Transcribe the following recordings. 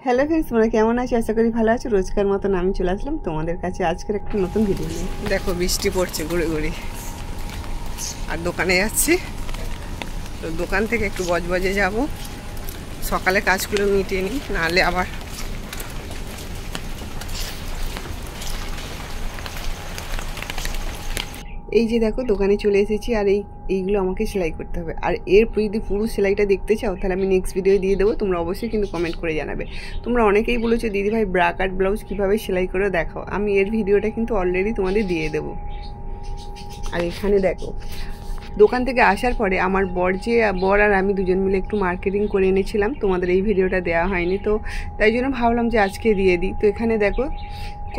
Hello friends, তোমরা কেমন আছো? আশা করি ভালো আছো। রোজকার মতন আমি চলে আসলাম তোমাদের কাছে আজকের একটা নতুন ভিডিও নিয়ে। দেখো বৃষ্টি পড়ছে গুড়ি গুড়ি, আর দোকানে যাচ্ছি। তো দোকান থেকে একটু বজবজে যাব, সকালে কাজগুলো মিটিয়ে নিই, নাহলে আবার এই যে দেখো দোকানে চলে এসেছি। আর এইগুলো আমাকে সেলাই করতে হবে। আর এর যদি পুরো সেলাইটা দেখতে চাও তাহলে আমি নেক্সট ভিডিও দিয়ে দেবো, তোমরা অবশ্যই কিন্তু কমেন্ট করে জানাবে। তোমরা অনেকেই বলেছো দিদিভাই ব্রা কাট ব্লাউজ কীভাবে সেলাই করে দেখাও, আমি এর ভিডিওটা কিন্তু অলরেডি তোমাদের দিয়ে দেবো। আর এখানে দেখো দোকান থেকে আসার পরে আমার বর আর আমি দুজন মিলে একটু মার্কেটিং করে এনেছিলাম, তোমাদের এই ভিডিওটা দেওয়া হয়নি, তো তাই জন্য ভাবলাম যে আজকে দিয়ে দিই। তো এখানে দেখো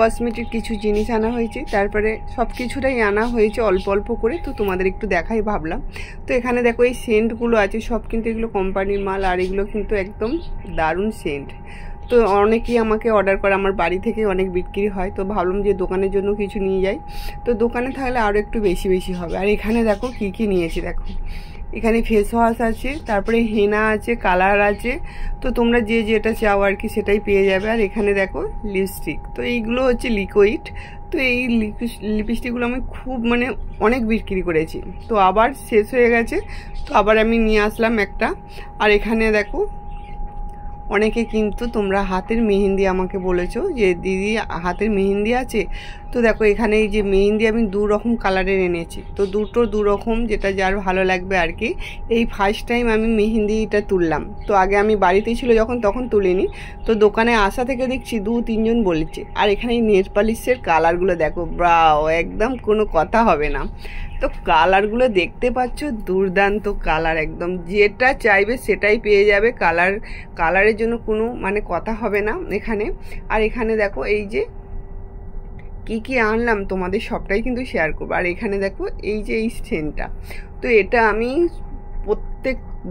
কসমেটিক কিছু জিনিস আনা হয়েছে, তারপরে সব কিছুটাই আনা হয়েছে অল্প অল্প করে, তো তোমাদের একটু দেখাই ভাবলাম। তো এখানে দেখো এই সেন্টগুলো আছে, সব কিন্তু এগুলো কোম্পানির মাল, আর এগুলো কিন্তু একদম দারুণ সেন্ট। তো অনেকেই আমাকে অর্ডার করে, আমার বাড়ি থেকে অনেক বিক্রি হয়, তো ভাবলাম যে দোকানের জন্য কিছু নিয়ে যাই, তো দোকানে থাকলে আরও একটু বেশি বেশি হবে। আর এখানে দেখো কি কি নিয়েছি, দেখো এখানে ফেস ওয়াশ আছে, তারপরে হেনা আছে, কালার আছে, তো তোমরা যে যেটা চাও আর কি সেটাই পেয়ে যাবে। আর এখানে দেখো লিপস্টিক, তো এইগুলো হচ্ছে লিকুইড। তো এই লিপস্টিকগুলো আমি খুব অনেক বিক্রি করেছি, তো আবার শেষ হয়ে গেছে, তো আবার আমি নিয়ে আসলাম একটা। আর এখানে দেখো অনেকে কিন্তু তোমরা হাতের মেহেন্দি আমাকে বলেছো যে দিদি হাতের মেহেন্দি আছে, তো দেখো এখানে এই যে মেহেন্দি আমি দু রকম কালারের এনেছি, তো দুটো দু রকম, যেটা যার ভালো লাগবে আর কি। এই ফার্স্ট টাইম আমি মেহেন্দিটা তুললাম, তো আগে আমি বাড়িতেই ছিল যখন তখন তুলিনি, তো দোকানে আসা থেকে দেখছি দু তিনজন বলেছে। আর এখানে এই নেল পালিশের কালারগুলো দেখো, ব্রাও, একদম কোনো কথা হবে না। তো কালারগুলো দেখতে পাচ্ছ, দুর্দান্ত কালার, একদম যেটা চাইবে সেটাই পেয়ে যাবে। কালারের জন্য কোনো কথা হবে না এখানে। আর এখানে দেখো এই যে কি কি আনলাম তোমাদের সবটাই কিন্তু শেয়ার করবো। আর এখানে দেখো এই যে এই সেন্টটা, তো এটা আমি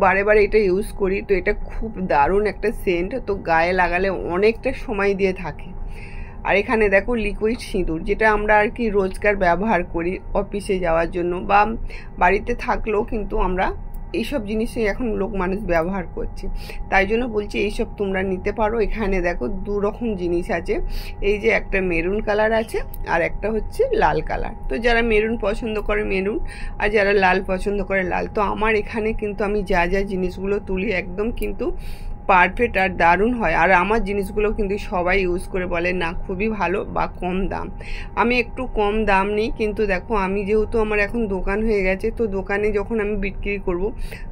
বারে এটা ইউজ করি, তো এটা খুব দারুণ একটা সেন্ট, তো গায়ে লাগালে অনেকটা সময় দিয়ে থাকে। আর এখানে দেখো লিকুইড সিঁদুর, যেটা আমরা আর কি রোজকার ব্যবহার করি অফিসে যাওয়ার জন্য, বা বাড়িতে থাকলেও কিন্তু আমরা এইসব জিনিসই এখন মানুষ ব্যবহার করছে, তাই জন্য বলছি এইসব তোমরা নিতে পারো। এখানে দেখো দু রকম জিনিস আছে, এই যে একটা মেরুন কালার আছে আর একটা হচ্ছে লাল কালার। তো যারা মেরুন পছন্দ করে মেরুন, আর যারা লাল পছন্দ করে লাল। তো আমার এখানে কিন্তু আমি যা জিনিসগুলো তুলি একদম কিন্তু পারফেক্ট আর দারুণ হয়। আর আমার জিনিসগুলো কিন্তু সবাই ইউজ করে বলে না খুবই ভালো বা কম দাম। আমি একটু কম দাম নিই, কিন্তু দেখো আমি যেহেতু আমার এখন দোকান হয়ে গেছে, তো দোকানে যখন আমি বিক্রি করব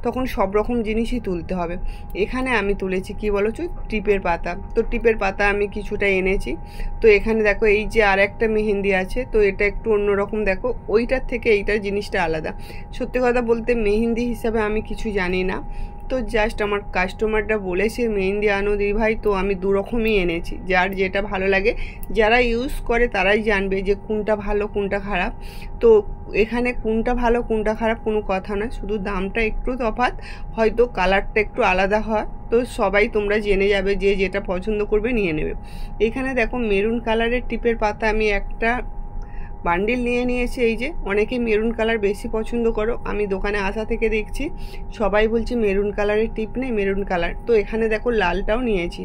তখন সব রকম জিনিসই তুলতে হবে। এখানে আমি তুলেছি কি বলো তো, টিপের পাতা। তো টিপের পাতা আমি কিছুটা এনেছি। তো এখানে দেখো এই যে আর একটা মেহেন্দি আছে, তো এটা একটু অন্যরকম, দেখো ওইটার থেকে এইটার জিনিসটা আলাদা। সত্যি কথা বলতে মেহেন্দি হিসাবে আমি কিছু জানি না, তো জাস্ট আমার কাস্টমারটা বলেছে মেহেন্দি আনো দিদি ভাই, তো আমি দু রকমই এনেছি, যার যেটা ভালো লাগে। যারা ইউজ করে তারাই জানবে যে কোনটা ভালো কোনটা খারাপ। তো এখানে কোনটা ভালো কোনটা খারাপ কোনো কথা না, শুধু দামটা একটু তফাৎ, হয়তো কালারটা একটু আলাদা হয়, তো সবাই তোমরা জেনে যাবে, যে যেটা পছন্দ করবে নিয়ে নেবে। এখানে দেখো মেরুন কালারের টিপের পাতা আমি একটা বান্ডিল নিয়ে নিয়েছি। এই যে অনেকে মেরুন কালার বেশি পছন্দ করো, আমি দোকানে আসা থেকে দেখছি সবাই বলছে মেরুন কালারের টিপ নেই, মেরুন কালার। তো এখানে দেখো লালটাও নিয়েছি।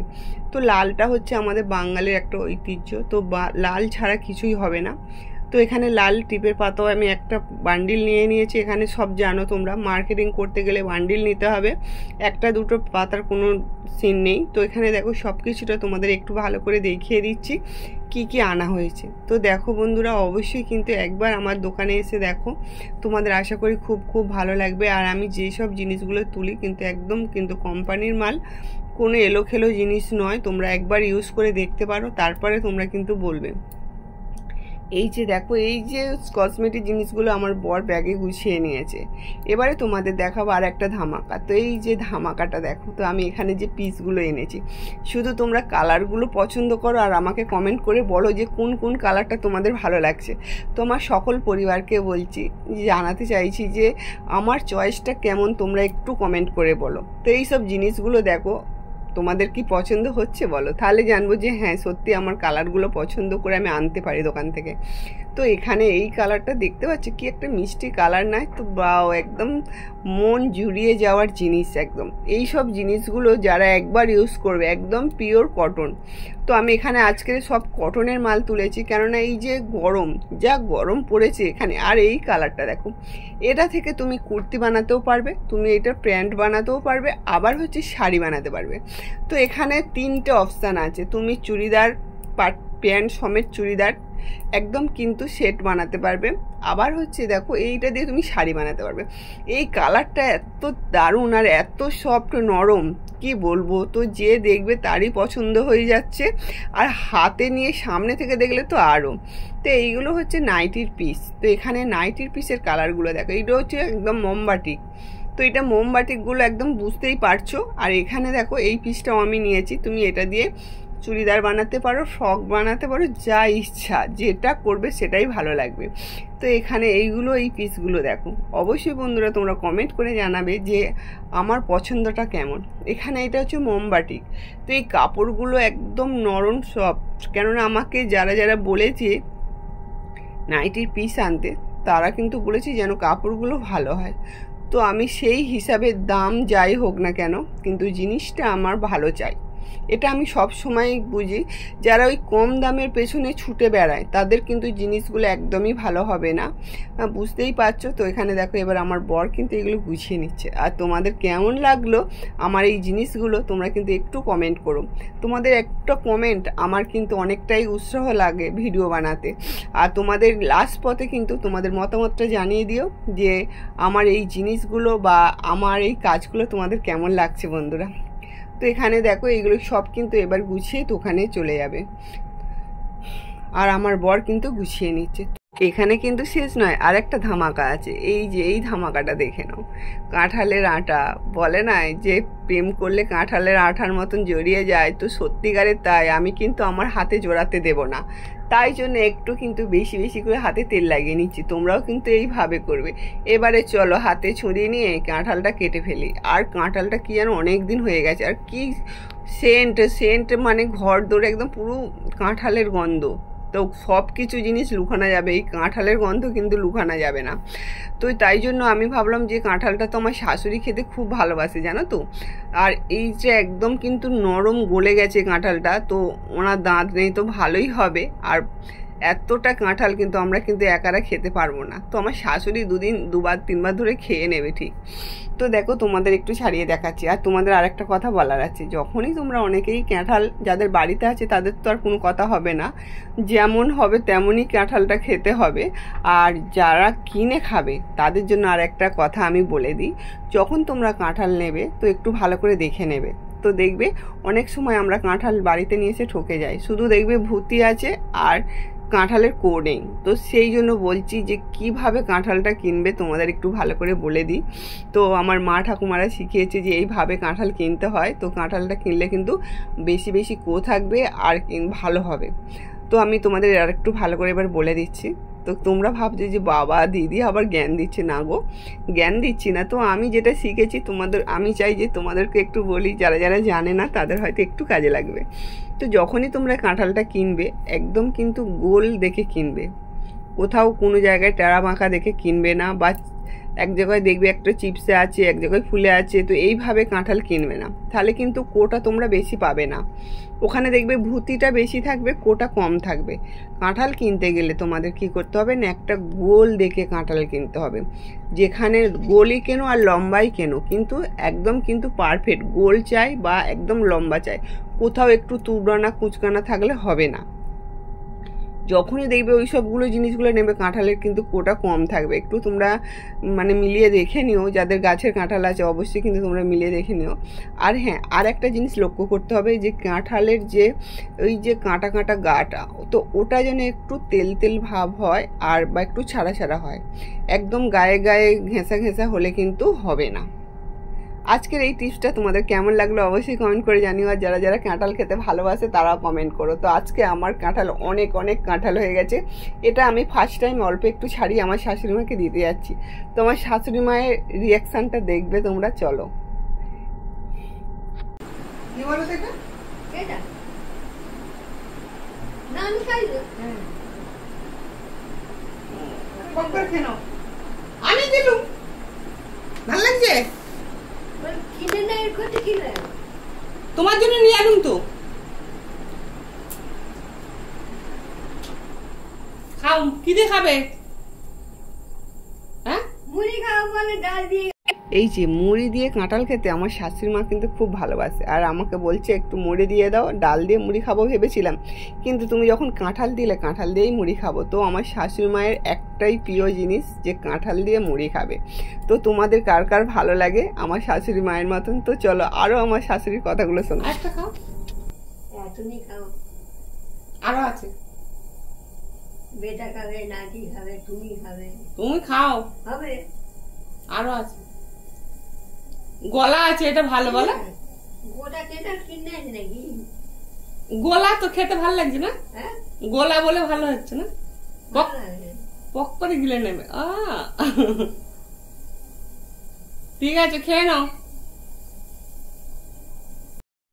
তো লালটা হচ্ছে আমাদের বাঙালির একটা ঐতিহ্য, তো লাল ছাড়া কিছুই হবে না। তো এখানে লাল টিপের পাতাও আমি একটা বান্ডিল নিয়ে নিয়েছি। এখানে সব জানো তোমরা, মার্কেটিং করতে গেলে বান্ডিল নিতে হবে, একটা দুটো পাতার কোনো সিন নেই। তো এখানে দেখো সব কিছুটা তোমাদের একটু ভালো করে দেখিয়ে দিচ্ছি কি কি আনা হয়েছে। তো দেখো বন্ধুরা, অবশ্যই কিন্তু একবার আমার দোকানে এসে দেখো, তোমাদের আশা করি খুব ভালো লাগবে। আর আমি যেই সব জিনিসগুলো তুলি কিন্তু একদম কিন্তু কোম্পানির মাল, কোনো এলোখেলো জিনিস নয়। তোমরা একবার ইউজ করে দেখতে পারো, তারপরে তোমরা কিন্তু বলবে। এই যে দেখো এই যে কসমেটিক জিনিসগুলো আমার বর ব্যাগে গুছিয়ে নিয়েছে। এবারে তোমাদের দেখাবো আর একটা ধামাকা। তো এই যে ধামাকাটা দেখো, তো আমি এখানে যে পিসগুলো এনেছি, শুধু তোমরা কালারগুলো পছন্দ করো আর আমাকে কমেন্ট করে বলো যে কোন কোন কালারটা তোমাদের ভালো লাগছে। তো আমার সকল পরিবারকে বলছি, জানাতে চাইছি যে আমার চয়েসটা কেমন, তোমরা একটু কমেন্ট করে বলো। তো এই সব জিনিসগুলো দেখো তোমাদের কি পছন্দ হচ্ছে বলো, তাহলে জানবো যে হ্যাঁ সত্যি আমার কালারগুলো পছন্দ করে আমি আনতে পারি দোকান থেকে। তো তো এখানে এই কালারটা দেখতে পাচ্ছি কি একটা মিষ্টি কালার, নাই তো বাও, একদম মন জুড়িয়ে যাওয়ার জিনিস একদম। এই সব জিনিসগুলো যারা একবার ইউজ করবে, একদম পিওর কটন। তো আমি এখানে আজকে সব কটনের মাল তুলেছি, কেননা এই যে গরম, যা গরম পড়েছে এখানে। আর এই কালারটা দেখো, এটা থেকে তুমি কুর্তি বানাতেও পারবে, তুমি এটা প্যান্ট বানাতেও পারবে, আবার হচ্ছে শাড়ি বানাতে পারবে। তো এখানে 3টে অপশান আছে, তুমি চুড়িদার, প্যান্ট সমেত চুড়িদার একদম কিন্তু সেট বানাতে পারবে, আবার হচ্ছে দেখো এইটা দিয়ে তুমি শাড়ি বানাতে পারবে। এই কালারটা এত দারুণ আর এত সফট নরম, কি বলবো। তো যে দেখবে তারই পছন্দ হয়ে যাচ্ছে, আর হাতে নিয়ে সামনে থেকে দেখলে তো আরও। তো এইগুলো হচ্ছে নাইটির পিস। তো এখানে নাইটির পিসের কালারগুলো দেখো, এইটা হচ্ছে একদম মোমবাটিক। তো এটা মোমবাটিকগুলো একদম বুঝতেই পারছো। আর এখানে দেখো এই পিসটাও আমি নিয়েছি, তুমি এটা দিয়ে চুড়িদার বানাতে পারো, ফ্রক বানাতে পারো, যা ইচ্ছা যেটা করবে সেটাই ভালো লাগবে। তো এখানে এইগুলো, এই পিসগুলো দেখো। অবশ্যই বন্ধুরা তোমরা কমেন্ট করে জানাবে যে আমার পছন্দটা কেমন। এখানে এটা হচ্ছে মোমবাটিক। তো এই কাপড়গুলো একদম নরম সফট, কেননা আমাকে যারা যারা বলেছে নাইটির পিস আনতে, তারা কিন্তু বলেছে যেন কাপড়গুলো ভালো হয়। তো আমি সেই হিসাবে দাম যাই হোক না কেন, কিন্তু জিনিসটা আমার ভালো চাই, এটা আমি সব সময় বুঝি। যারা ওই কম দামের পেছনে ছুটে বেড়ায় তাদের কিন্তু জিনিসগুলো একদমই ভালো হবে না, বুঝতেই পারছো। তো এখানে দেখো এবার আমার বর কিন্তু এগুলো গুছিয়ে নিচ্ছে। আর তোমাদের কেমন লাগলো আমার এই জিনিসগুলো তোমরা কিন্তু একটু কমেন্ট করো। তোমাদের একটা কমেন্ট আমার কিন্তু অনেকটাই উৎসাহ লাগে ভিডিও বানাতে। আর তোমাদের লাস্ট পথে কিন্তু তোমাদের মতামতটা জানিয়ে দিও যে আমার এই জিনিসগুলো বা আমার এই কাজগুলো তোমাদের কেমন লাগছে বন্ধুরা। তো এখানে দেখো এইগুলো সব কিন্তু এবার গুছিয়ে দোকানে চলে যাবে, আর আমার বর কিন্তু গুছিয়ে নিচ্ছে। এখানে কিন্তু শেষ নয়, আর একটা ধামাকা আছে। এই যে এই ধামাকাটা দেখে নাও। কাঁঠালের আটা, বলে না যে প্রেম করলে কাঁঠালের আঠার মতন জড়িয়ে যায়, তো সত্যিকারের তাই। আমি কিন্তু আমার হাতে জোড়াতে দেব না, তাই জন্য একটু কিন্তু বেশি বেশি করে হাতে তেল লাগিয়ে নিচ্ছি। তোমরাও কিন্তু এইভাবে করবে। এবারে চলো হাতে ছড়িয়ে নিয়ে কাঁঠালটা কেটে ফেলি। আর কাঁঠালটা কি যেন অনেক দিন হয়ে গেছে, আর কি সেন্ট মানে ঘর দৌড়ে একদম পুরো কাঁঠালের গন্ধ। তো সব কিছু জিনিস লুকানো যাবে, এই কাঁঠালের গন্ধ কিন্তু লুকানো যাবে না। তো তাই জন্য আমি ভাবলাম যে কাঁঠালটা তো আমার শাশুড়ি খেতে খুব ভালোবাসে জানো তো। আর এই যে একদম কিন্তু নরম গলে গেছে কাঁঠালটা, তো ওনার দাঁত নেই তো ভালোই হবে। আর এতটা কাঁঠাল কিন্তু আমরা কিন্তু একারা খেতে পারবো না, তো আমার শাশুড়ি দুবার তিনবার ধরে খেয়ে নেবে ঠিক। তো দেখো তোমাদের একটু ছাড়িয়ে দেখাচ্ছি। আর তোমাদের আরেকটা কথা বলার আছে, যখনই তোমরা অনেকেই কাঁঠাল যাদের বাড়িতে আছে তাদের তো আর কোনো কথা হবে না, যেমন হবে তেমনই কাঁঠালটা খেতে হবে। আর যারা কিনে খাবে তাদের জন্য আর একটা কথা আমি বলে দিই, যখন তোমরা কাঁঠাল নেবে তো একটু ভালো করে দেখে নেবে। তো দেখবে অনেক সময় আমরা কাঁঠাল বাড়িতে নিয়ে এসে ঠকে যাই, শুধু দেখবে ভুতি আছে আর কাঁঠালের কোড় নেই। তো সেই জন্য বলছি যে কিভাবে কাঁঠালটা কিনবে তোমাদের একটু ভালো করে বলে দিই। তো আমার মা ঠাকুমারা শিখিয়েছে যে এইভাবে কাঁঠাল কিনতে হয়। তো কাঁঠালটা কিনলে কিন্তু বেশি বেশি কোড় থাকবে আর ভালো হবে। তো আমি তোমাদের আর একটু ভালো করে এবার বলে দিচ্ছি। তো তোমরা ভাবছো যে বাবা দিদি আবার জ্ঞান দিচ্ছে, না গো, জ্ঞান দিচ্ছি না। তো আমি যেটা শিখেছি তোমাদের, আমি চাই যে তোমাদেরকে একটু বলি, যারা যারা জানে না তাদের হয়তো একটু কাজে লাগবে। তো যখনই তোমরা কাঁঠালটা কিনবে একদম কিন্তু গোল দেখে কিনবে, কোথাও কোনো জায়গায় টেরা বাঁকা দেখে কিনবে না, বা এক জায়গায় দেখবে একটা চিপসে আছে এক জায়গায় ফুলে আছে, তো এইভাবে কাঁঠাল কিনবে না, তাহলে কিন্তু কোটা তোমরা বেশি পাবে না। ওখানে দেখবে ভুতিটা বেশি থাকবে, কোটা কম থাকবে। কাঁঠাল কিনতে গেলে তোমাদের কি করতে হবে না, একটা গোল দেখে কাঁঠাল কিনতে হবে। যেখানে গোলই কেনো আর লম্বাই কেনো, কিন্তু একদম কিন্তু পারফেক্ট গোল চাই বা একদম লম্বা চাই, কোথাও একটু তুবড়ানা কুচকানা থাকলে হবে না। যখনই দেখবে ওই সবগুলো জিনিসগুলো নেবে, কাঁঠালের কিন্তু কোটা কম থাকবে। একটু তোমরা মানে মিলিয়ে দেখে নিও, যাদের গাছের কাঁঠাল আছে অবশ্যই কিন্তু তোমরা মিলিয়ে দেখে নিও। আর হ্যাঁ, আর একটা জিনিস লক্ষ্য করতে হবে যে কাঁঠালের যে ওই যে কাঁটা কাঁটা গাটা, তো ওটা যেন একটু তেল তেল ভাব হয় আর বা একটু ছাড়া ছাড়া হয়, একদম গায়ে গায়ে ঘেঁষা ঘেঁষা হলে কিন্তু হবে না। আজকের এই টিপসটা তোমাদের কেমন লাগলো অবশ্যই কমেন্ট করে জানিও। আর যারা যারা কাঁঠাল খেতে ভালোবাসে তারাও কমেন্ট করো। তো আজকে আমার কাঁঠাল অনেক অনেক কাঁঠাল হয়ে গেছে। এটা আমি ফার্স্ট টাইম অল্প একটু ছাড়িয়ে আমার শাশুড়ি মাকে দিতে যাচ্ছি। তো আমার শাশুড়ি মায়ের রিয়াকশানটা দেখবে তোমরা। চলো, কি বলো তো এটা? করে খেয়ে নাও। আমি দিলুম, ভালো লাগছে? তোমার জন্য নিয়ে আনুন তো। খাও, কি দিয়ে খাবে? হ্যাঁ, মুড়ি খাও বলে ডাল দিয়ে। এই যে মুড়ি দিয়ে কাঁঠাল খেতে আমার শাশুড়ি মা কিন্তু খুব ভালোবাসে, আর আমাকে বলছে একটু মুড়ি দিয়ে দাও, ডাল দিয়ে মুড়ি খাবো ভেবেছিলাম, কিন্তু তুমি যখন কাঁঠাল দিলে কাঁঠাল দিয়েই মুড়ি খাবো। তো আমার শাশুড়ি মায়ের একটাই প্রিয় জিনিস যে কাঁঠাল দিয়ে মুড়ি খাবে। তো তোমাদের কার কার ভালো লাগে আমার শাশুড়ি মায়ের মতন? তো চলো আরো আমার শাশুড়ির কথাগুলো শোনো। একটা খাও, তুমি খাও, আরো আছে, বেটা খাবে, নাতি খাবে, তুমি খাবে, তুমি খাও, হবে, আরো আছে, গলা আছে, এটা ভালো বলো। গোটা কেটে কিনে আছে নাকি? গোলা তো খেতে ভালো লাগছে না, গোলা বলে ভালো হচ্ছে না, পক করে গিলে নেবে। ঠিক আছে, খেয়ে নাও।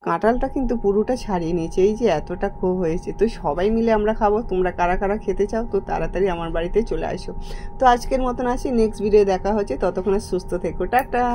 কাঁঠালটা কিন্তু পুরোটা ছাড়িয়ে নিয়েছে, এই যে এতটা ক্ষোভ হয়েছে। তো সবাই মিলে আমরা খাবো, তোমরা কারা কারা খেতে চাও তো তাড়াতাড়ি আমার বাড়িতে চলে আসো। তো আজকের মতন আসি, নেক্সট ভিডিও দেখা হচ্ছে, ততক্ষণে সুস্থ থেকো, টাটা।